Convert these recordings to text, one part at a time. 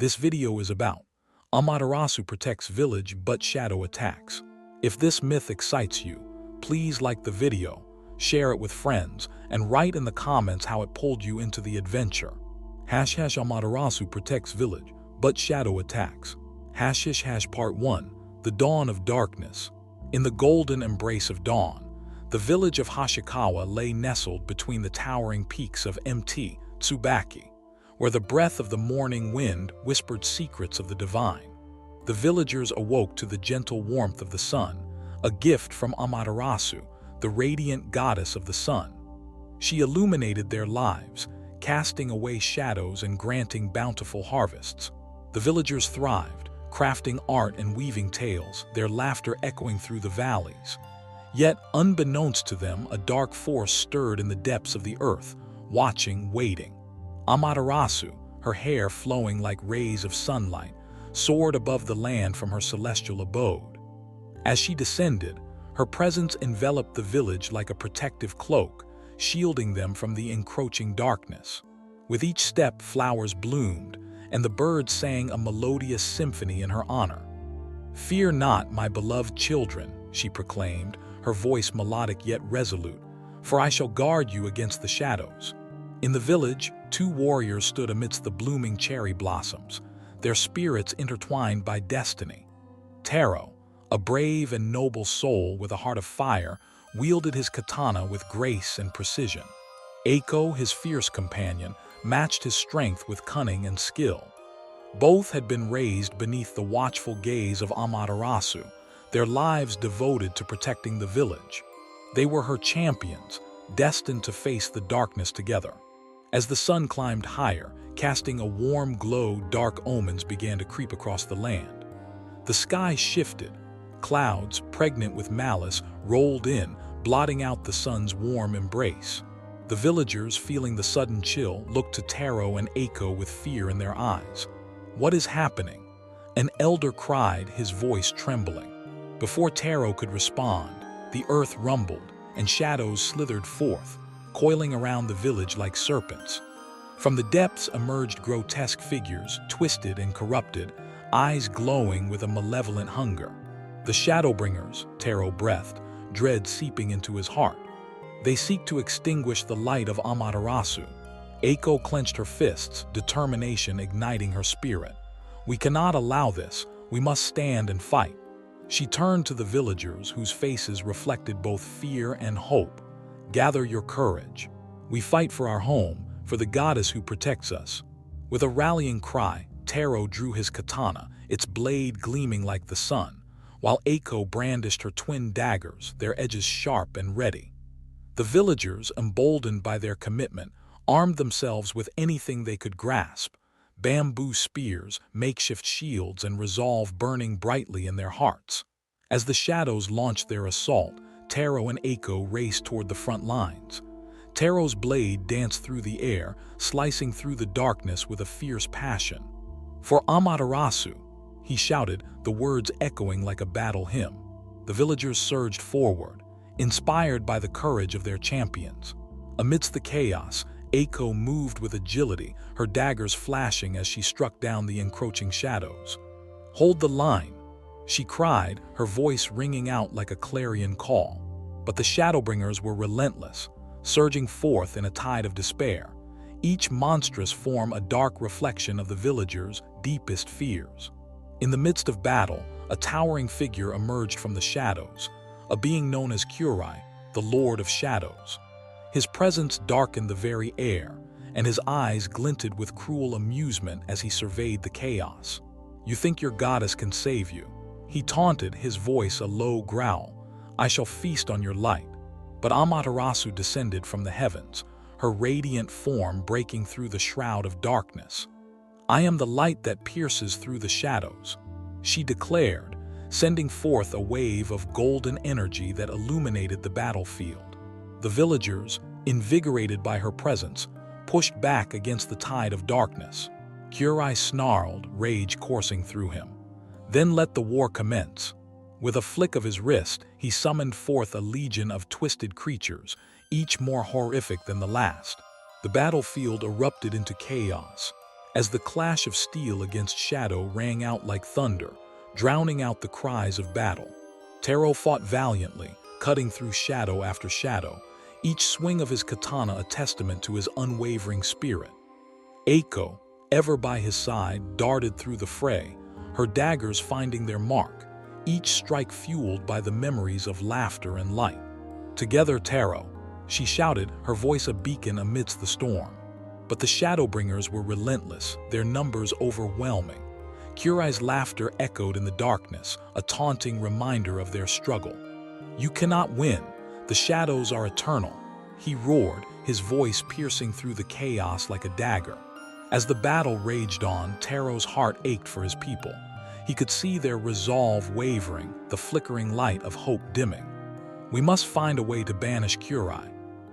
this video is about. Amaterasu protects village but shadow attacks. If this myth excites you, please like the video, share it with friends, and write in the comments how it pulled you into the adventure. Amaterasu protects village but shadow attacks. Part 1. The Dawn of Darkness. In the golden embrace of dawn, the village of Hashikawa lay nestled between the towering peaks of Mt. Tsubaki, where the breath of the morning wind whispered secrets of the divine. The villagers awoke to the gentle warmth of the sun, a gift from Amaterasu, the radiant goddess of the sun. She illuminated their lives, casting away shadows and granting bountiful harvests. The villagers thrived, crafting art and weaving tales, their laughter echoing through the valleys. Yet, unbeknownst to them, a dark force stirred in the depths of the earth, watching, waiting. Amaterasu, her hair flowing like rays of sunlight, soared above the land from her celestial abode. As she descended, her presence enveloped the village like a protective cloak, shielding them from the encroaching darkness. With each step, flowers bloomed, and the birds sang a melodious symphony in her honor. "Fear not, my beloved children," she proclaimed, her voice melodic yet resolute, "for I shall guard you against the shadows." In the village, two warriors stood amidst the blooming cherry blossoms, their spirits intertwined by destiny. Taro, a brave and noble soul with a heart of fire, wielded his katana with grace and precision. Eiko, his fierce companion, matched his strength with cunning and skill. Both had been raised beneath the watchful gaze of Amaterasu, their lives devoted to protecting the village. They were her champions, destined to face the darkness together. As the sun climbed higher, casting a warm glow, dark omens began to creep across the land. The sky shifted. Clouds, pregnant with malice, rolled in, blotting out the sun's warm embrace. The villagers, feeling the sudden chill, looked to Taro and Eiko with fear in their eyes. "What is happening?" An elder cried, his voice trembling. Before Taro could respond, the earth rumbled, and shadows slithered forth, coiling around the village like serpents. From the depths emerged grotesque figures, twisted and corrupted, eyes glowing with a malevolent hunger. "The Shadowbringers," Taro breathed, dread seeping into his heart. "They seek to extinguish the light of Amaterasu." Eiko clenched her fists, determination igniting her spirit. "We cannot allow this. We must stand and fight." She turned to the villagers, whose faces reflected both fear and hope. "Gather your courage. We fight for our home, for the goddess who protects us." With a rallying cry, Taro drew his katana, its blade gleaming like the sun, while Eiko brandished her twin daggers, their edges sharp and ready. The villagers, emboldened by their commitment, armed themselves with anything they could grasp: bamboo spears, makeshift shields, and resolve burning brightly in their hearts. As the shadows launched their assault, Taro and Eiko raced toward the front lines. Taro's blade danced through the air, slicing through the darkness with a fierce passion. "For Amaterasu!" he shouted, the words echoing like a battle hymn. The villagers surged forward, inspired by the courage of their champions. Amidst the chaos, Eiko moved with agility, her daggers flashing as she struck down the encroaching shadows. "Hold the line!" she cried, her voice ringing out like a clarion call. But the Shadowbringers were relentless, surging forth in a tide of despair, each monstrous form a dark reflection of the villagers' deepest fears. In the midst of battle, a towering figure emerged from the shadows, a being known as Kurai, the Lord of Shadows. His presence darkened the very air, and his eyes glinted with cruel amusement as he surveyed the chaos. "You think your goddess can save you?" he taunted, his voice a low growl. "I shall feast on your light." But Amaterasu descended from the heavens, her radiant form breaking through the shroud of darkness. "I am the light that pierces through the shadows," she declared, sending forth a wave of golden energy that illuminated the battlefield. The villagers, invigorated by her presence, pushed back against the tide of darkness. Kurai snarled, rage coursing through him. "Then let the war commence." With a flick of his wrist, he summoned forth a legion of twisted creatures, each more horrific than the last. The battlefield erupted into chaos. as the clash of steel against shadow rang out like thunder, drowning out the cries of battle. Taro fought valiantly, cutting through shadow after shadow, each swing of his katana a testament to his unwavering spirit. Eiko, ever by his side, darted through the fray, her daggers finding their mark, each strike fueled by the memories of laughter and light. "Together, Taro," she shouted, her voice a beacon amidst the storm. But the Shadowbringers were relentless, their numbers overwhelming. Kurai's laughter echoed in the darkness, a taunting reminder of their struggle. "You cannot win. The shadows are eternal," he roared, his voice piercing through the chaos like a dagger. As the battle raged on, Taro's heart ached for his people. He could see their resolve wavering, the flickering light of hope dimming. "We must find a way to banish Kurai,"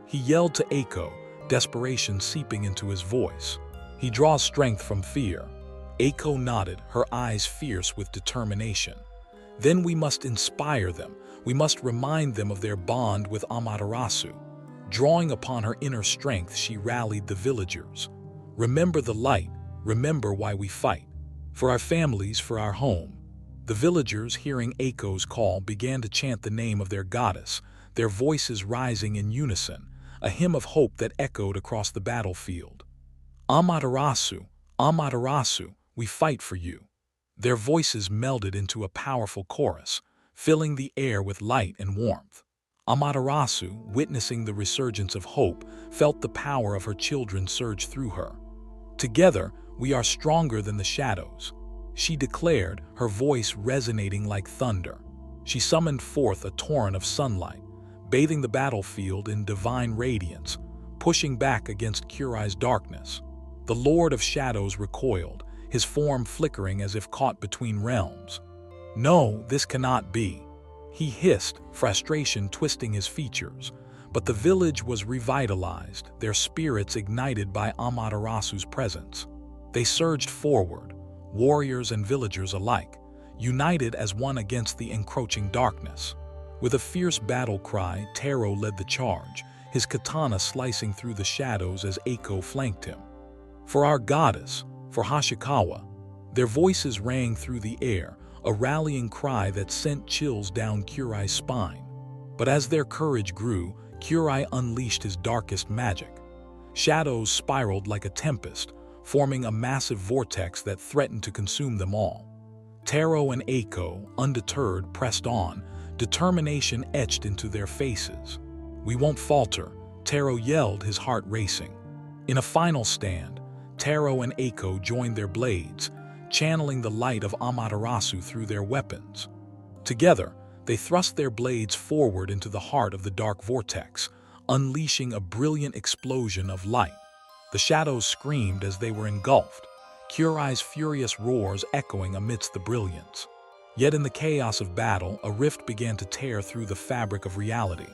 he yelled to Eiko, desperation seeping into his voice. "He draws strength from fear." Eiko nodded, her eyes fierce with determination. "Then we must inspire them. We must remind them of their bond with Amaterasu." Drawing upon her inner strength, she rallied the villagers. "Remember the light. Remember why we fight. For our families, for our home." The villagers, hearing Eiko's call, began to chant the name of their goddess, their voices rising in unison, a hymn of hope that echoed across the battlefield. "Amaterasu, Amaterasu, we fight for you." Their voices melded into a powerful chorus, filling the air with light and warmth. Amaterasu, witnessing the resurgence of hope, felt the power of her children surge through her. "Together, we are stronger than the shadows," she declared, her voice resonating like thunder. She summoned forth a torrent of sunlight, bathing the battlefield in divine radiance, pushing back against Kurai's darkness. The Lord of Shadows recoiled, his form flickering as if caught between realms. "No, this cannot be," he hissed, frustration twisting his features. But the village was revitalized, their spirits ignited by Amaterasu's presence. They surged forward, warriors and villagers alike, united as one against the encroaching darkness. With a fierce battle cry, Taro led the charge, his katana slicing through the shadows as Eiko flanked him. "For our goddess, for Hashikawa," their voices rang through the air, a rallying cry that sent chills down Kurai's spine. But as their courage grew, Kurai unleashed his darkest magic. Shadows spiraled like a tempest, forming a massive vortex that threatened to consume them all. Taro and Eiko, undeterred, pressed on, determination etched into their faces. "We won't falter," Taro yelled, his heart racing. In a final stand, Taro and Eiko joined their blades, channeling the light of Amaterasu through their weapons. Together, they thrust their blades forward into the heart of the dark vortex, unleashing a brilliant explosion of light. The shadows screamed as they were engulfed, Kurai's furious roars echoing amidst the brilliance. Yet in the chaos of battle, a rift began to tear through the fabric of reality.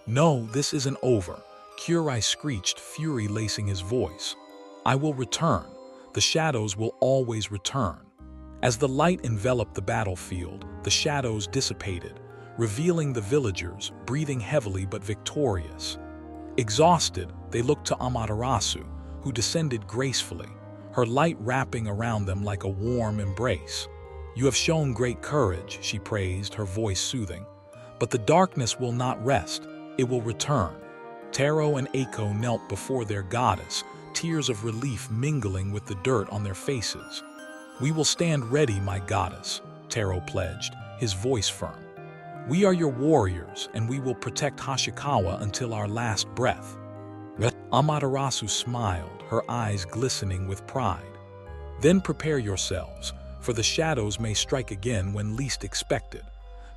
"No, this isn't over," Kurai screeched, fury lacing his voice. "I will return. The shadows will always return." As the light enveloped the battlefield, the shadows dissipated, revealing the villagers, breathing heavily but victorious. Exhausted, they looked to Amaterasu, who descended gracefully, her light wrapping around them like a warm embrace. "You have shown great courage," she praised, her voice soothing. "But the darkness will not rest, it will return." Taro and Eiko knelt before their goddess, tears of relief mingling with the dirt on their faces. "We will stand ready, my goddess," Taro pledged, his voice firm. "We are your warriors, and we will protect Hashikawa until our last breath." Amaterasu smiled, her eyes glistening with pride. "Then prepare yourselves, for the shadows may strike again when least expected.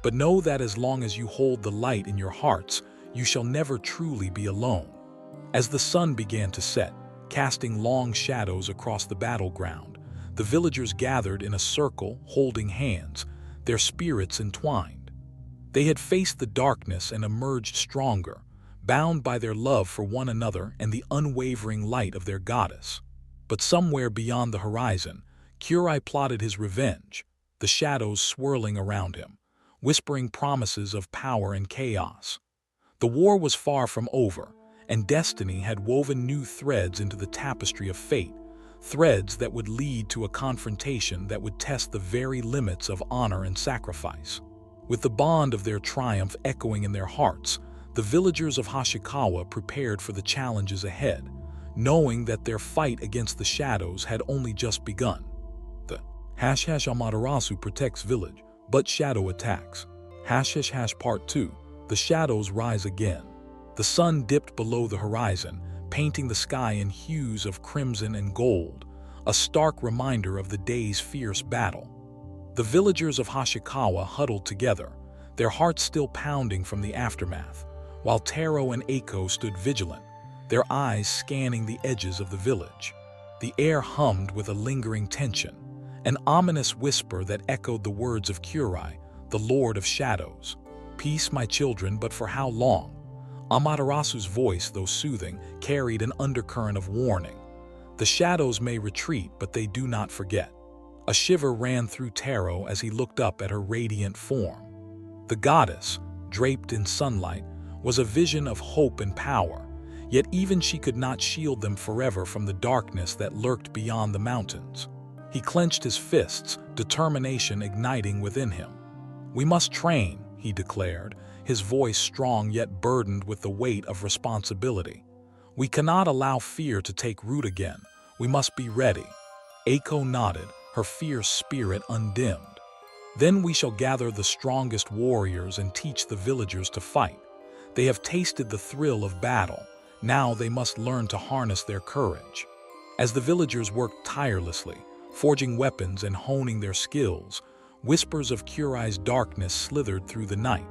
But know that as long as you hold the light in your hearts, you shall never truly be alone." As the sun began to set, casting long shadows across the battleground, the villagers gathered in a circle, holding hands, their spirits entwined. They had faced the darkness and emerged stronger, bound by their love for one another and the unwavering light of their goddess. But somewhere beyond the horizon, Kurai plotted his revenge, the shadows swirling around him, whispering promises of power and chaos. The war was far from over, and destiny had woven new threads into the tapestry of fate, threads that would lead to a confrontation that would test the very limits of honor and sacrifice. With the bond of their triumph echoing in their hearts, the villagers of Hashikawa prepared for the challenges ahead, knowing that their fight against the shadows had only just begun. The Amaterasu protects village, but shadow attacks. Part 2. The shadows rise again. The sun dipped below the horizon, painting the sky in hues of crimson and gold, a stark reminder of the day's fierce battle. The villagers of Hashikawa huddled together, their hearts still pounding from the aftermath, while Taro and Eiko stood vigilant, their eyes scanning the edges of the village. The air hummed with a lingering tension, an ominous whisper that echoed the words of Kurai, the Lord of Shadows. "Peace, my children, but for how long?" Amaterasu's voice, though soothing, carried an undercurrent of warning. The shadows may retreat, but they do not forget. A shiver ran through Taro as he looked up at her radiant form. The goddess, draped in sunlight, was a vision of hope and power, yet even she could not shield them forever from the darkness that lurked beyond the mountains. He clenched his fists, determination igniting within him. "We must train," he declared, his voice strong yet burdened with the weight of responsibility. "We cannot allow fear to take root again. We must be ready." Eiko nodded, her fierce spirit undimmed. "Then we shall gather the strongest warriors and teach the villagers to fight. They have tasted the thrill of battle. Now they must learn to harness their courage." As the villagers worked tirelessly, forging weapons and honing their skills, whispers of Kurai's darkness slithered through the night.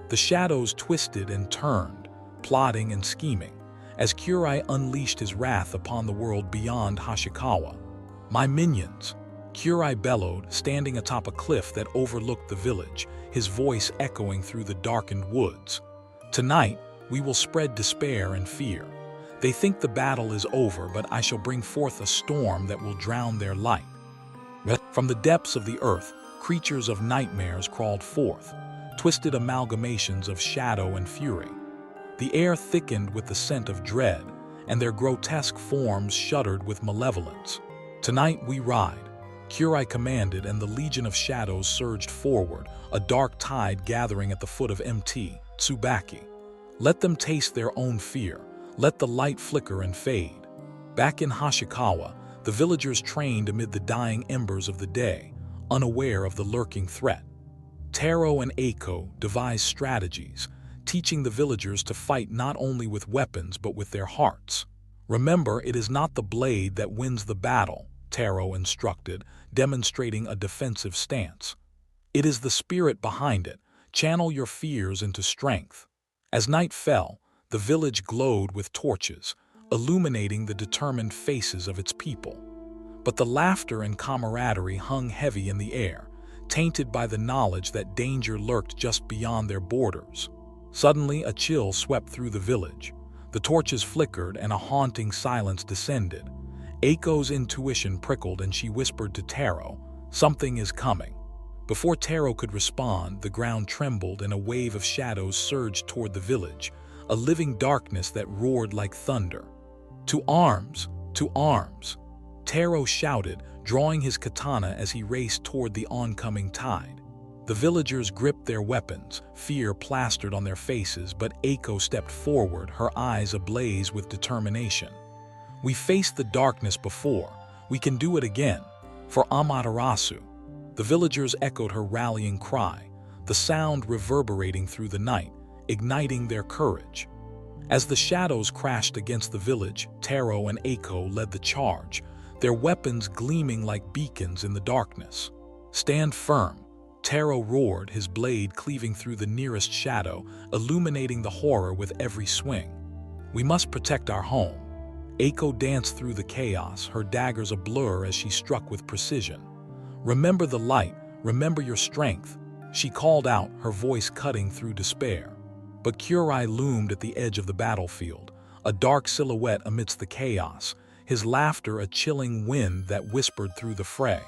The shadows twisted and turned, plotting and scheming, as Kurai unleashed his wrath upon the world beyond Hashikawa. "My minions!" Kurai bellowed, standing atop a cliff that overlooked the village, his voice echoing through the darkened woods. "Tonight, we will spread despair and fear. They think the battle is over, but I shall bring forth a storm that will drown their light." From the depths of the earth, creatures of nightmares crawled forth, twisted amalgamations of shadow and fury. The air thickened with the scent of dread, and their grotesque forms shuddered with malevolence. "Tonight we ride," Kurai commanded, and the legion of shadows surged forward, a dark tide gathering at the foot of Mt. Tsubaki. Let them taste their own fear. Let the light flicker and fade. Back in Hashikawa, the villagers trained amid the dying embers of the day, unaware of the lurking threat. Taro and Eiko devised strategies, teaching the villagers to fight not only with weapons but with their hearts. "Remember, it is not the blade that wins the battle," Taro instructed, demonstrating a defensive stance. "It is the spirit behind it. Channel your fears into strength." As night fell, the village glowed with torches, illuminating the determined faces of its people. But the laughter and camaraderie hung heavy in the air, tainted by the knowledge that danger lurked just beyond their borders. Suddenly, a chill swept through the village. The torches flickered and a haunting silence descended. Eiko's intuition prickled and she whispered to Taro, "Something is coming." Before Taro could respond, the ground trembled and a wave of shadows surged toward the village, a living darkness that roared like thunder. "To arms! To arms!" Taro shouted, drawing his katana as he raced toward the oncoming tide. The villagers gripped their weapons, fear plastered on their faces, but Eiko stepped forward, her eyes ablaze with determination. "We faced the darkness before. We can do it again. For Amaterasu." The villagers echoed her rallying cry, the sound reverberating through the night, igniting their courage. As the shadows crashed against the village, Taro and Eiko led the charge, their weapons gleaming like beacons in the darkness. "Stand firm," Taro roared, his blade cleaving through the nearest shadow, illuminating the horror with every swing. "We must protect our home." Eiko danced through the chaos, her daggers a blur as she struck with precision. "Remember the light, remember your strength," she called out, her voice cutting through despair. But Kurai loomed at the edge of the battlefield, a dark silhouette amidst the chaos, his laughter a chilling wind that whispered through the fray.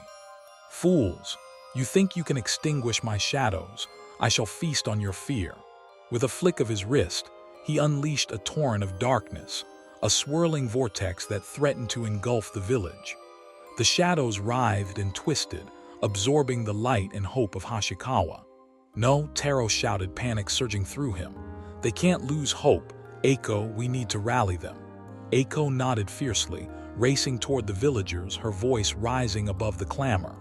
"Fools, you think you can extinguish my shadows? I shall feast on your fear." With a flick of his wrist, he unleashed a torrent of darkness, a swirling vortex that threatened to engulf the village. The shadows writhed and twisted, absorbing the light and hope of Hashikawa. "No," Taro shouted, panic surging through him. "They can't lose hope. Eiko, we need to rally them." Eiko nodded fiercely, racing toward the villagers, her voice rising above the clamor.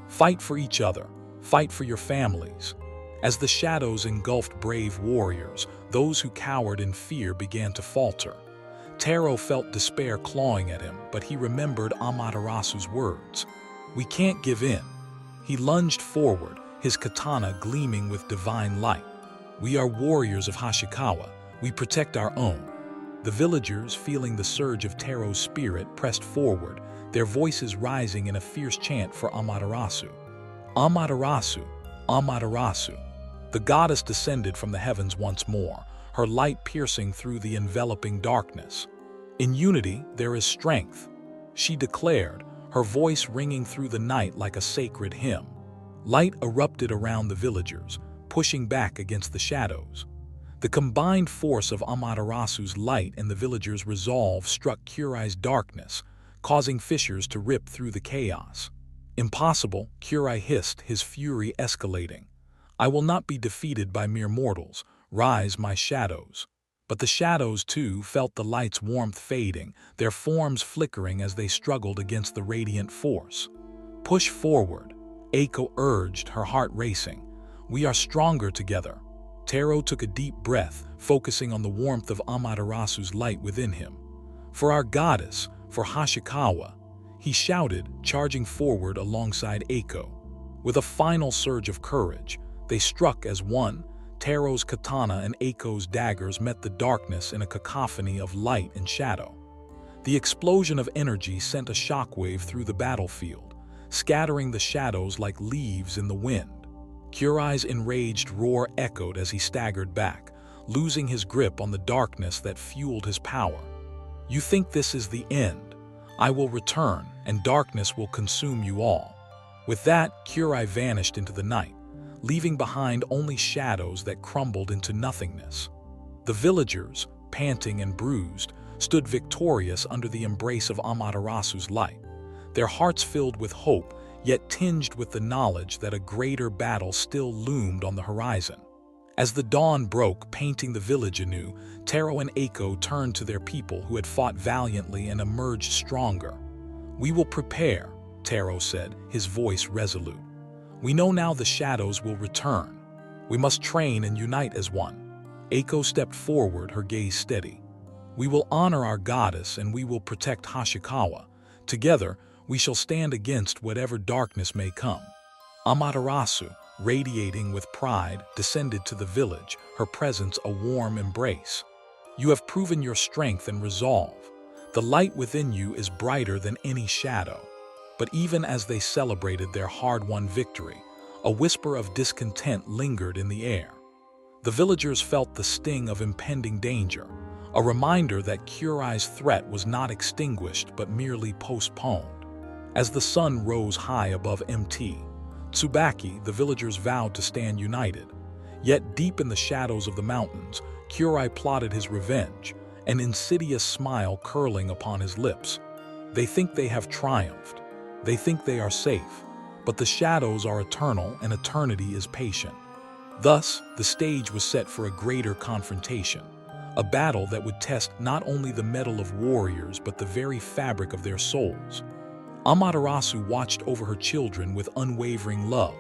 "Fight for each other. Fight for your families." As the shadows engulfed brave warriors, those who cowered in fear began to falter. Taro felt despair clawing at him, but he remembered Amaterasu's words. "We can't give in." He lunged forward, his katana gleaming with divine light. "We are warriors of Hashikawa. We protect our own." The villagers, feeling the surge of Taro's spirit, pressed forward, their voices rising in a fierce chant for Amaterasu. "Amaterasu! Amaterasu!" The goddess descended from the heavens once more, her light piercing through the enveloping darkness. "In unity there is strength," she declared, her voice ringing through the night like a sacred hymn. Light erupted around the villagers, pushing back against the shadows. The combined force of Amaterasu's light and the villagers' resolve struck Kurai's darkness, causing fissures to rip through the chaos. "Impossible," Kurai hissed, his fury escalating. "I will not be defeated by mere mortals. Rise, my shadows." But the shadows, too, felt the light's warmth fading, their forms flickering as they struggled against the radiant force. "Push forward," Eiko urged, her heart racing. "We are stronger together." Taro took a deep breath, focusing on the warmth of Amaterasu's light within him. "For our goddess, for Hashikawa," he shouted, charging forward alongside Eiko. With a final surge of courage, they struck as one. Taro's katana and Eiko's daggers met the darkness in a cacophony of light and shadow. The explosion of energy sent a shockwave through the battlefield, scattering the shadows like leaves in the wind. Kurai's enraged roar echoed as he staggered back, losing his grip on the darkness that fueled his power. "You think this is the end? I will return, and darkness will consume you all." With that, Kurai vanished into the night, leaving behind only shadows that crumbled into nothingness. The villagers, panting and bruised, stood victorious under the embrace of Amaterasu's light, their hearts filled with hope, yet tinged with the knowledge that a greater battle still loomed on the horizon. As the dawn broke, painting the village anew, Taro and Eiko turned to their people who had fought valiantly and emerged stronger. "We will prepare," Taro said, his voice resolute. "We know now the shadows will return. We must train and unite as one." Eiko stepped forward, her gaze steady. "We will honor our goddess and we will protect Hashikawa. Together, we shall stand against whatever darkness may come." Amaterasu, radiating with pride, descended to the village, her presence a warm embrace. "You have proven your strength and resolve. The light within you is brighter than any shadow." But even as they celebrated their hard-won victory, a whisper of discontent lingered in the air. The villagers felt the sting of impending danger, a reminder that Kurai's threat was not extinguished but merely postponed. As the sun rose high above Mt. Tsubaki, the villagers vowed to stand united. Yet deep in the shadows of the mountains, Kurai plotted his revenge, an insidious smile curling upon his lips. They think they have triumphed. They think they are safe. But the shadows are eternal and eternity is patient. Thus, the stage was set for a greater confrontation, a battle that would test not only the mettle of warriors but the very fabric of their souls. Amaterasu watched over her children with unwavering love,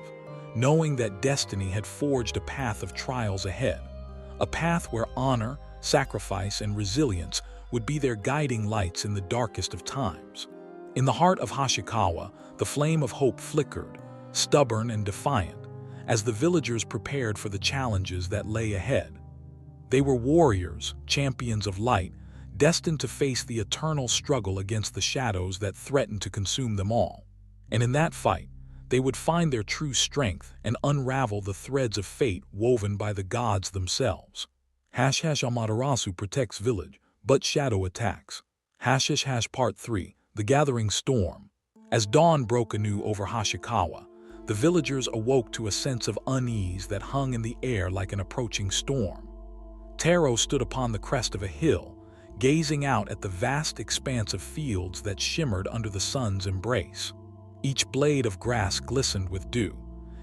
knowing that destiny had forged a path of trials ahead, a path where honor, sacrifice, and resilience would be their guiding lights in the darkest of times. In the heart of Hashikawa, the flame of hope flickered, stubborn and defiant, as the villagers prepared for the challenges that lay ahead. They were warriors, champions of light, destined to face the eternal struggle against the shadows that threatened to consume them all. And in that fight, they would find their true strength and unravel the threads of fate woven by the gods themselves. Amaterasu protects village, but shadow attacks. Part 3, The Gathering Storm. As dawn broke anew over Hashikawa, the villagers awoke to a sense of unease that hung in the air like an approaching storm. Taro stood upon the crest of a hill, gazing out at the vast expanse of fields that shimmered under the sun's embrace. Each blade of grass glistened with dew,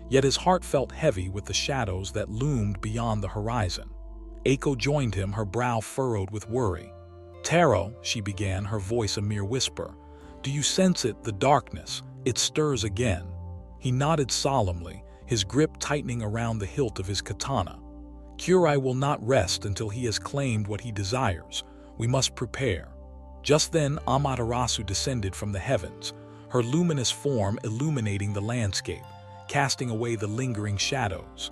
yet his heart felt heavy with the shadows that loomed beyond the horizon. Eiko joined him, her brow furrowed with worry. "Taro," she began, her voice a mere whisper, "do you sense it, the darkness? It stirs again." He nodded solemnly, his grip tightening around the hilt of his katana. "Kurai will not rest until he has claimed what he desires. We must prepare." Just then Amaterasu descended from the heavens, her luminous form illuminating the landscape, casting away the lingering shadows.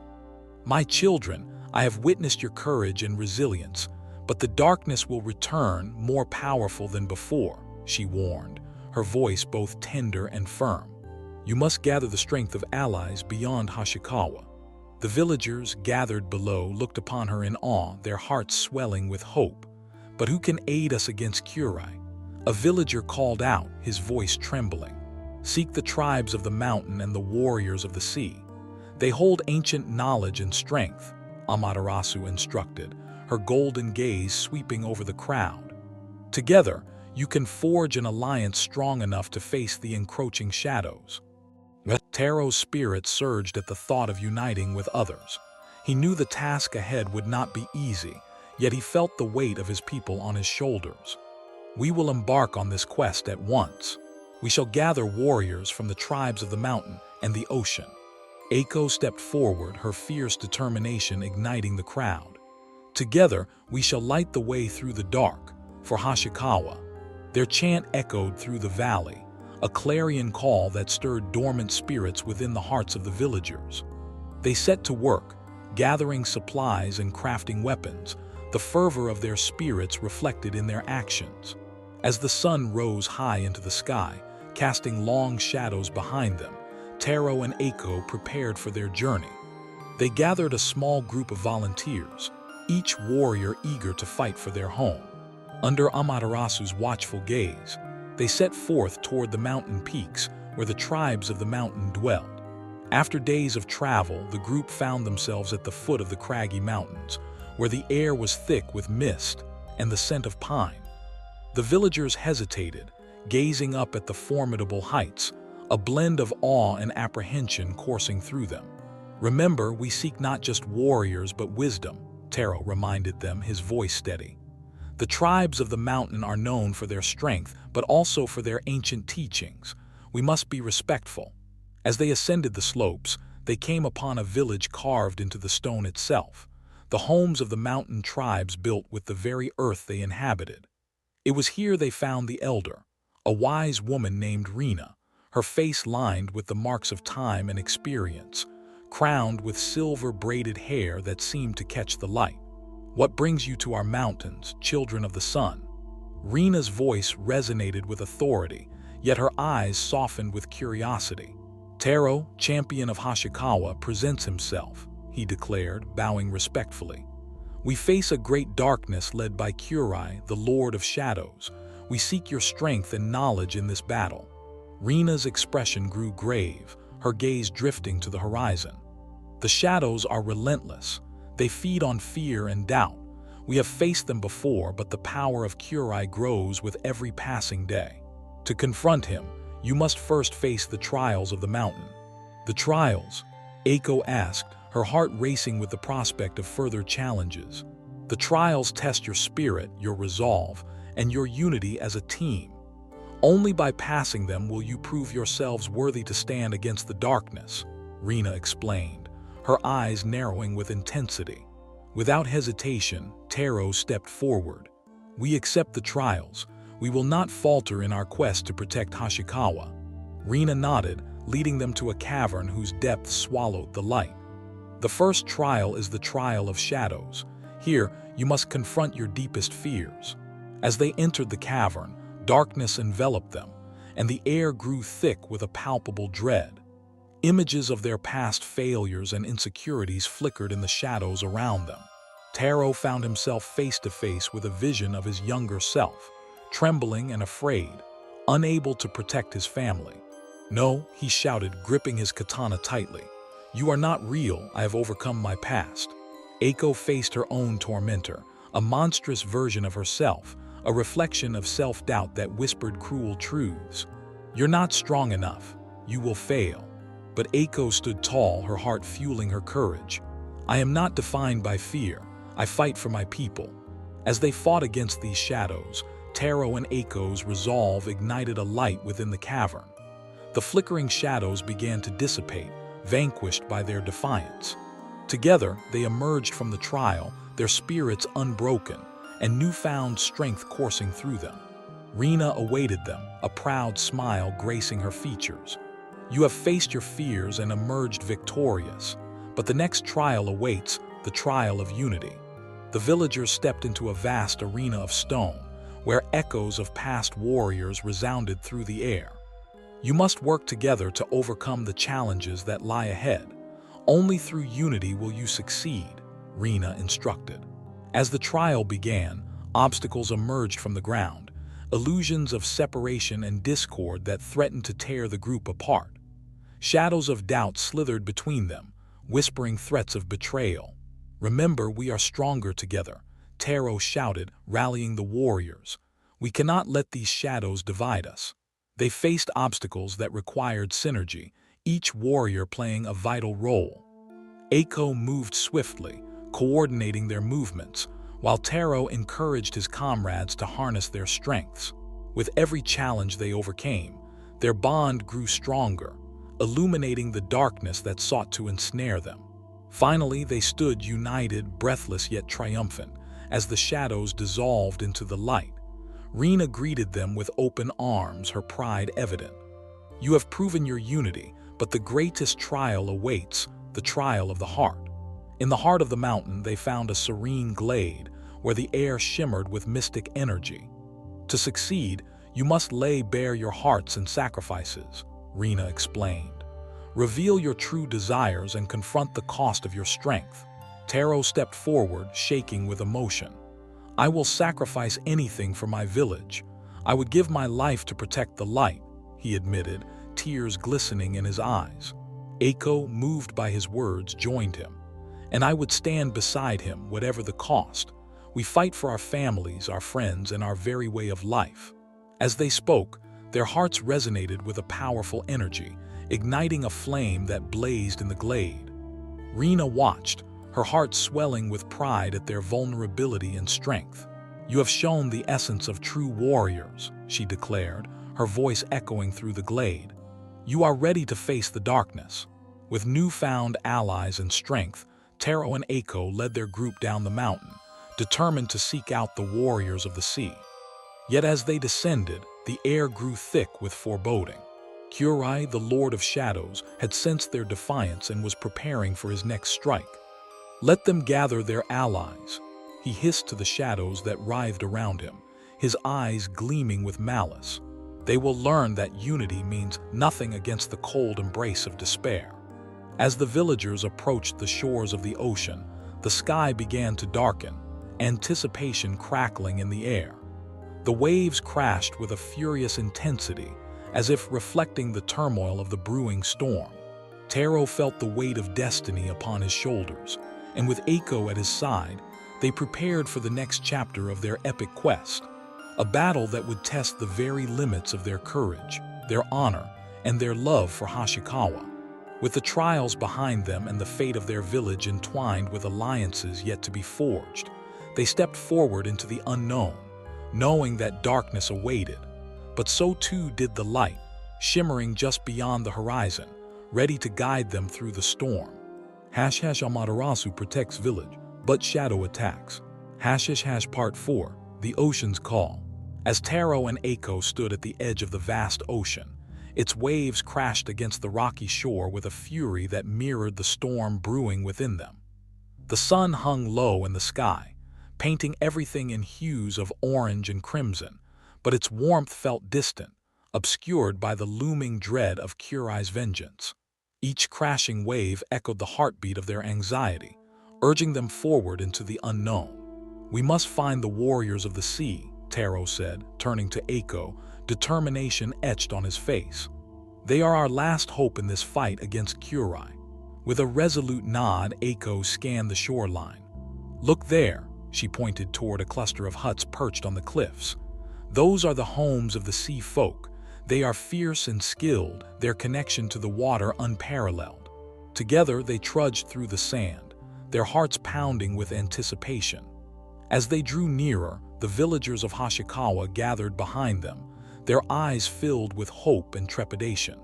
"My children, I have witnessed your courage and resilience, but the darkness will return more powerful than before," she warned, her voice both tender and firm. "You must gather the strength of allies beyond Hashikawa." The villagers gathered below looked upon her in awe, their hearts swelling with hope. "But who can aid us against Kurai?" A villager called out, his voice trembling. "Seek the tribes of the mountain and the warriors of the sea. They hold ancient knowledge and strength," Amaterasu instructed, her golden gaze sweeping over the crowd. "Together, you can forge an alliance strong enough to face the encroaching shadows." Taro's spirit surged at the thought of uniting with others. He knew the task ahead would not be easy, yet he felt the weight of his people on his shoulders. "We will embark on this quest at once. We shall gather warriors from the tribes of the mountain and the ocean." Eiko stepped forward, her fierce determination igniting the crowd. "Together, we shall light the way through the dark, for Hashikawa." Their chant echoed through the valley, a clarion call that stirred dormant spirits within the hearts of the villagers. They set to work, gathering supplies and crafting weapons, the fervor of their spirits reflected in their actions. As the sun rose high into the sky, casting long shadows behind them, Taro and Eiko prepared for their journey. They gathered a small group of volunteers, each warrior eager to fight for their home. Under Amaterasu's watchful gaze, they set forth toward the mountain peaks where the tribes of the mountain dwelled. After days of travel, the group found themselves at the foot of the craggy mountains, where the air was thick with mist and the scent of pine. The villagers hesitated, gazing up at the formidable heights, a blend of awe and apprehension coursing through them. "Remember, we seek not just warriors but wisdom," Taro reminded them, his voice steady. "The tribes of the mountain are known for their strength, but also for their ancient teachings. We must be respectful." As they ascended the slopes, they came upon a village carved into the stone itself, the homes of the mountain tribes built with the very earth they inhabited. It was here they found the elder, a wise woman named Rina, her face lined with the marks of time and experience, crowned with silver-braided hair that seemed to catch the light. "What brings you to our mountains, children of the sun?" Rina's voice resonated with authority, yet her eyes softened with curiosity. "Taro, champion of Hashikawa, presents himself," he declared, bowing respectfully. "We face a great darkness led by Kurai, the Lord of Shadows. We seek your strength and knowledge in this battle." Rina's expression grew grave, her gaze drifting to the horizon. "The shadows are relentless. They feed on fear and doubt. We have faced them before, but the power of Kurai grows with every passing day. To confront him, you must first face the trials of the mountain." "The trials?" Eiko asked, her heart racing with the prospect of further challenges. "The trials test your spirit, your resolve, and your unity as a team. Only by passing them will you prove yourselves worthy to stand against the darkness," Rina explained, her eyes narrowing with intensity. Without hesitation, Taro stepped forward. "We accept the trials. We will not falter in our quest to protect Hashikawa." Rina nodded, leading them to a cavern whose depths swallowed the light. "The first trial is the trial of shadows. Here, you must confront your deepest fears." As they entered the cavern, darkness enveloped them, and the air grew thick with a palpable dread. Images of their past failures and insecurities flickered in the shadows around them. Taro found himself face to face with a vision of his younger self, trembling and afraid, unable to protect his family. "No," he shouted, gripping his katana tightly. "You are not real. I have overcome my past." Eiko faced her own tormentor, a monstrous version of herself, a reflection of self-doubt that whispered cruel truths. "You're not strong enough. You will fail." But Eiko stood tall, her heart fueling her courage. "I am not defined by fear. I fight for my people." As they fought against these shadows, Taro and Eiko's resolve ignited a light within the cavern. The flickering shadows began to dissipate, vanquished by their defiance. Together, they emerged from the trial, their spirits unbroken, and newfound strength coursing through them. Rena awaited them, a proud smile gracing her features. "You have faced your fears and emerged victorious, but the next trial awaits, the trial of unity." The villagers stepped into a vast arena of stone, where echoes of past warriors resounded through the air. "You must work together to overcome the challenges that lie ahead. Only through unity will you succeed," Rena instructed. As the trial began, obstacles emerged from the ground, illusions of separation and discord that threatened to tear the group apart. Shadows of doubt slithered between them, whispering threats of betrayal. "Remember, we are stronger together," Taro shouted, rallying the warriors. "We cannot let these shadows divide us." They faced obstacles that required synergy, each warrior playing a vital role. Eiko moved swiftly, coordinating their movements, while Taro encouraged his comrades to harness their strengths. With every challenge they overcame, their bond grew stronger, illuminating the darkness that sought to ensnare them. Finally, they stood united, breathless yet triumphant, as the shadows dissolved into the light. Rena greeted them with open arms, her pride evident. "You have proven your unity, but the greatest trial awaits, the trial of the heart." In the heart of the mountain, they found a serene glade, where the air shimmered with mystic energy. "To succeed, you must lay bare your hearts and sacrifices," Rena explained. "Reveal your true desires and confront the cost of your strength." Taro stepped forward, shaking with emotion. "I will sacrifice anything for my village. I would give my life to protect the light," he admitted, tears glistening in his eyes. Eiko, moved by his words, joined him. "And I would stand beside him, whatever the cost. We fight for our families, our friends, and our very way of life." As they spoke, their hearts resonated with a powerful energy, igniting a flame that blazed in the glade. Rena watched, her heart swelling with pride at their vulnerability and strength. "You have shown the essence of true warriors," she declared, her voice echoing through the glade. "You are ready to face the darkness." With newfound allies and strength, Taro and Eiko led their group down the mountain, determined to seek out the warriors of the sea. Yet as they descended, the air grew thick with foreboding. Kurai, the Lord of Shadows, had sensed their defiance and was preparing for his next strike. "Let them gather their allies," he hissed to the shadows that writhed around him, his eyes gleaming with malice. "They will learn that unity means nothing against the cold embrace of despair." As the villagers approached the shores of the ocean, the sky began to darken, anticipation crackling in the air. The waves crashed with a furious intensity, as if reflecting the turmoil of the brewing storm. Taro felt the weight of destiny upon his shoulders, and with Eiko at his side, they prepared for the next chapter of their epic quest, a battle that would test the very limits of their courage, their honor, and their love for Hashikawa. With the trials behind them and the fate of their village entwined with alliances yet to be forged, they stepped forward into the unknown, knowing that darkness awaited. But so too did the light, shimmering just beyond the horizon, ready to guide them through the storm. Amaterasu protects village, but shadow attacks. Part 4, The Ocean's Call. As Taro and Eiko stood at the edge of the vast ocean, its waves crashed against the rocky shore with a fury that mirrored the storm brewing within them. The sun hung low in the sky, painting everything in hues of orange and crimson, but its warmth felt distant, obscured by the looming dread of Kurai's vengeance. Each crashing wave echoed the heartbeat of their anxiety, urging them forward into the unknown. "We must find the warriors of the sea," Taro said, turning to Eiko, determination etched on his face. "They are our last hope in this fight against Kurai." With a resolute nod, Eiko scanned the shoreline. "Look there," She pointed toward a cluster of huts perched on the cliffs. Those are the homes of the sea folk. They are fierce and skilled, their connection to the water unparalleled. Together they trudged through the sand, their hearts pounding with anticipation. As they drew nearer, the villagers of Hoshikawa gathered behind them, their eyes filled with hope and trepidation.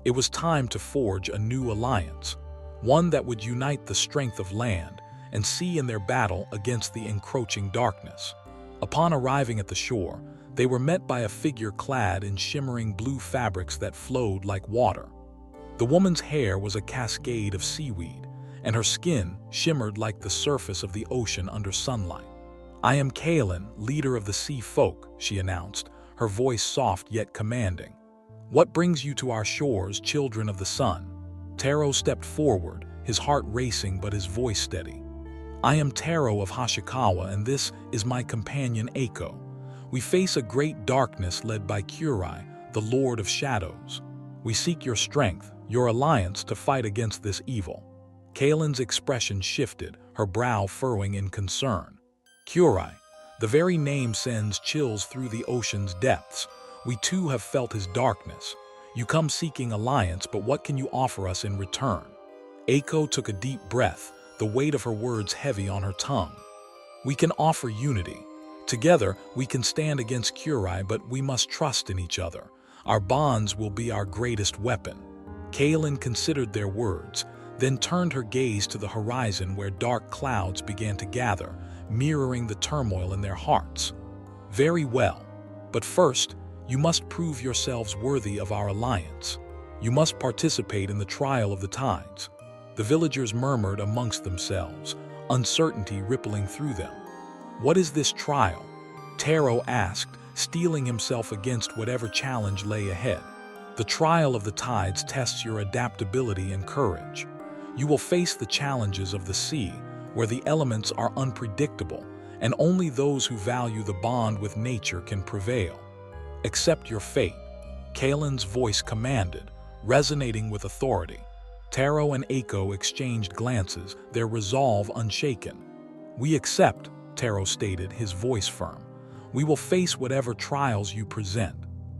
It was time to forge a new alliance, one that would unite the strength of land and sea in their battle against the encroaching darkness. Upon arriving at the shore, they were met by a figure clad in shimmering blue fabrics that flowed like water. The woman's hair was a cascade of seaweed, and her skin shimmered like the surface of the ocean under sunlight. "I am Kaelin, leader of the sea folk," she announced, her voice soft yet commanding. "What brings you to our shores, children of the sun?" Taro stepped forward, his heart racing but his voice steady. "I am Taro of Hoshikawa, and this is my companion Eiko. We face a great darkness led by Kurai, the Lord of Shadows. We seek your strength, your alliance to fight against this evil." Kaelin's expression shifted, her brow furrowing in concern. "Kurai, the very name sends chills through the ocean's depths. We too have felt his darkness. You come seeking alliance, but what can you offer us in return?" Eiko took a deep breath, the weight of her words heavy on her tongue. "We can offer unity. Together, we can stand against Kurai, but we must trust in each other. Our bonds will be our greatest weapon." Kaelin considered their words, then turned her gaze to the horizon where dark clouds began to gather, mirroring the turmoil in their hearts. "Very well, but first, you must prove yourselves worthy of our alliance. You must participate in the trial of the tides." The villagers murmured amongst themselves, uncertainty rippling through them. "What is this trial?" Taro asked, steeling himself against whatever challenge lay ahead. "The trial of the tides tests your adaptability and courage. You will face the challenges of the sea, where the elements are unpredictable, and only those who value the bond with nature can prevail. Accept your fate," Kaelin's voice commanded, resonating with authority. Taro and Eiko exchanged glances, their resolve unshaken. "We accept," Taro stated, his voice firm. "We will face whatever trials you present."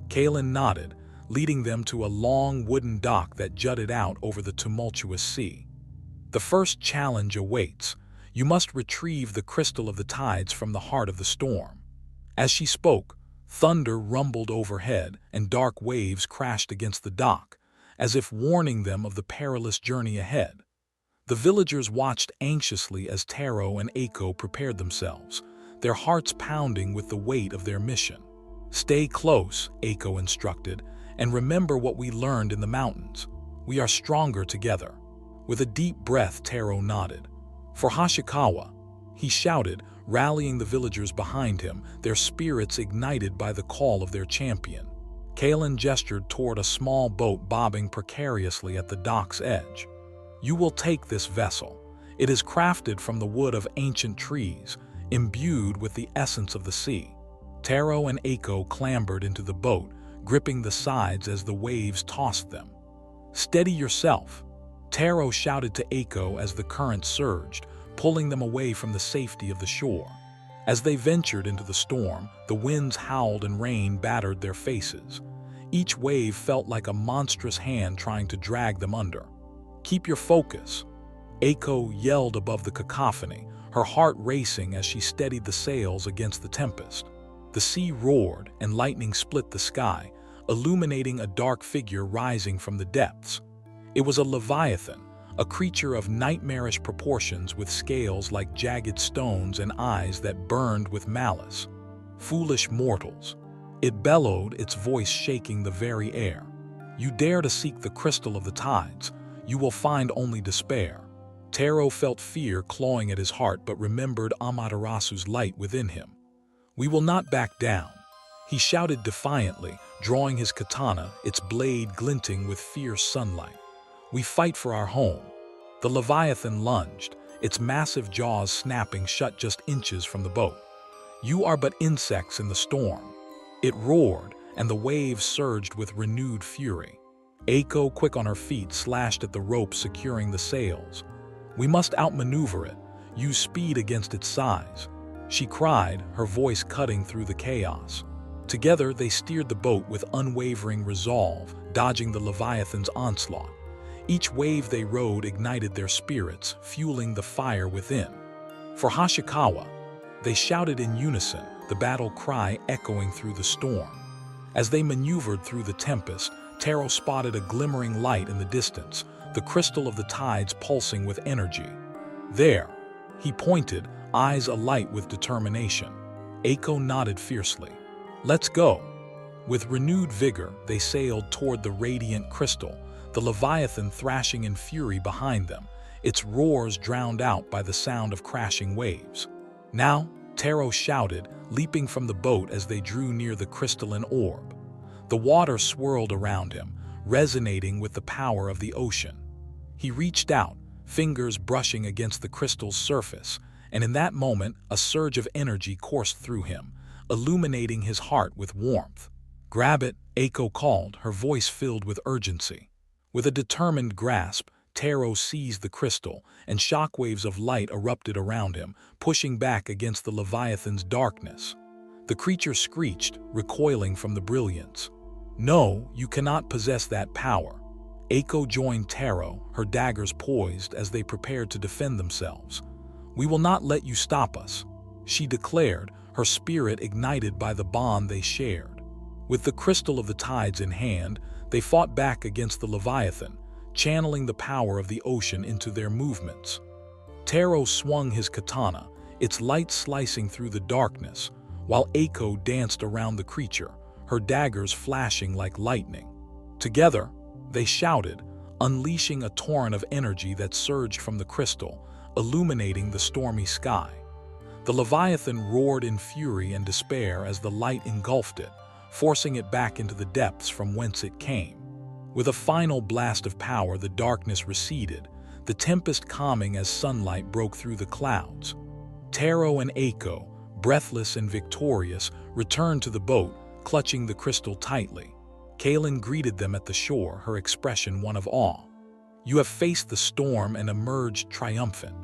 Kaelin nodded, leading them to a long wooden dock that jutted out over the tumultuous sea. "The first challenge awaits. You must retrieve the crystal of the tides from the heart of the storm." As she spoke, thunder rumbled overhead and dark waves crashed against the dock, as if warning them of the perilous journey ahead. The villagers watched anxiously as Taro and Eiko prepared themselves, their hearts pounding with the weight of their mission. "Stay close," Eiko instructed, "and remember what we learned in the mountains. We are stronger together." With a deep breath, Taro nodded. "For Hoshikawa," he shouted, rallying the villagers behind him, their spirits ignited by the call of their champion. Kaelin gestured toward a small boat bobbing precariously at the dock's edge. "You will take this vessel. It is crafted from the wood of ancient trees, imbued with the essence of the sea." Taro and Eiko clambered into the boat, gripping the sides as the waves tossed them. "Steady yourself," Taro shouted to Eiko as the current surged, pulling them away from the safety of the shore. As they ventured into the storm, the winds howled and rain battered their faces. Each wave felt like a monstrous hand trying to drag them under. "Keep your focus," Eiko yelled above the cacophony, her heart racing as she steadied the sails against the tempest. The sea roared and lightning split the sky, illuminating a dark figure rising from the depths. It was a leviathan, a creature of nightmarish proportions with scales like jagged stones and eyes that burned with malice. "Foolish mortals," it bellowed, its voice shaking the very air. "You dare to seek the crystal of the tides, you will find only despair." Taro felt fear clawing at his heart but remembered Amaterasu's light within him. "We will not back down," he shouted defiantly, drawing his katana, its blade glinting with fierce sunlight. "We fight for our home." The leviathan lunged, its massive jaws snapping shut just inches from the boat. "You are but insects in the storm." It roared, and the waves surged with renewed fury. Eiko, quick on her feet, slashed at the rope securing the sails. "We must outmaneuver it, use speed against its size." she cried, her voice cutting through the chaos. Together, they steered the boat with unwavering resolve, dodging the Leviathan's onslaught. Each wave they rode ignited their spirits, fueling the fire within. For Hoshikawa, they shouted in unison, the battle cry echoing through the storm. As they maneuvered through the tempest, Taro spotted a glimmering light in the distance, the crystal of the tides pulsing with energy. There, he pointed, eyes alight with determination. Eiko nodded fiercely. Let's go. With renewed vigor, they sailed toward the radiant crystal, the Leviathan thrashing in fury behind them, its roars drowned out by the sound of crashing waves. Now, Taro shouted, leaping from the boat as they drew near the crystalline orb. The water swirled around him, resonating with the power of the ocean. He reached out, fingers brushing against the crystal's surface, and in that moment, a surge of energy coursed through him, illuminating his heart with warmth. "Grab it," Eiko called, her voice filled with urgency. With a determined grasp, Taro seized the crystal, and shockwaves of light erupted around him, pushing back against the Leviathan's darkness. The creature screeched, recoiling from the brilliance. "No, you cannot possess that power." Eiko joined Taro, her daggers poised as they prepared to defend themselves. "We will not let you stop us," she declared, her spirit ignited by the bond they shared. With the crystal of the tides in hand, they fought back against the Leviathan, channeling the power of the ocean into their movements. Taro swung his katana, its light slicing through the darkness, while Eiko danced around the creature, her daggers flashing like lightning. Together, they shouted, unleashing a torrent of energy that surged from the crystal, illuminating the stormy sky. The Leviathan roared in fury and despair as the light engulfed it, forcing it back into the depths from whence it came. With a final blast of power, the darkness receded, the tempest calming as sunlight broke through the clouds. Taro and Eiko, breathless and victorious, returned to the boat, clutching the crystal tightly. Kaelin greeted them at the shore, her expression one of awe. "You have faced the storm and emerged triumphant.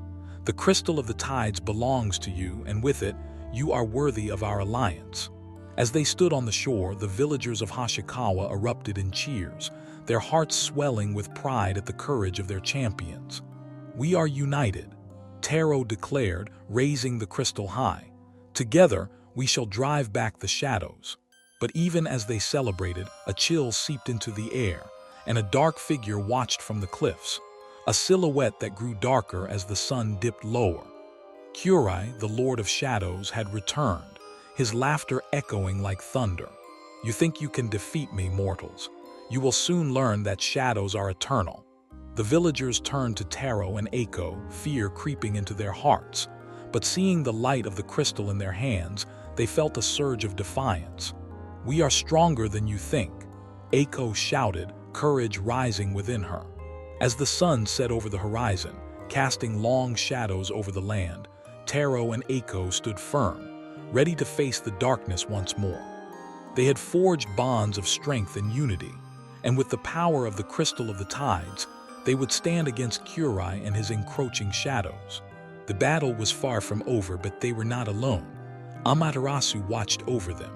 The crystal of the tides belongs to you, and with it, you are worthy of our alliance." As they stood on the shore, the villagers of Hoshikawa erupted in cheers, their hearts swelling with pride at the courage of their champions. "We are united," Taro declared, raising the crystal high. "Together, we shall drive back the shadows." But even as they celebrated, a chill seeped into the air, and a dark figure watched from the cliffs, a silhouette that grew darker as the sun dipped lower. Kurai, the Lord of Shadows, had returned, his laughter echoing like thunder. "You think you can defeat me, mortals? You will soon learn that shadows are eternal." The villagers turned to Taro and Eiko, fear creeping into their hearts. But seeing the light of the crystal in their hands, they felt a surge of defiance. "We are stronger than you think," Eiko shouted, courage rising within her. As the sun set over the horizon, casting long shadows over the land, Taro and Eiko stood firm, ready to face the darkness once more. They had forged bonds of strength and unity, and with the power of the crystal of the tides, they would stand against Kurai and his encroaching shadows. The battle was far from over, but they were not alone. Amaterasu watched over them,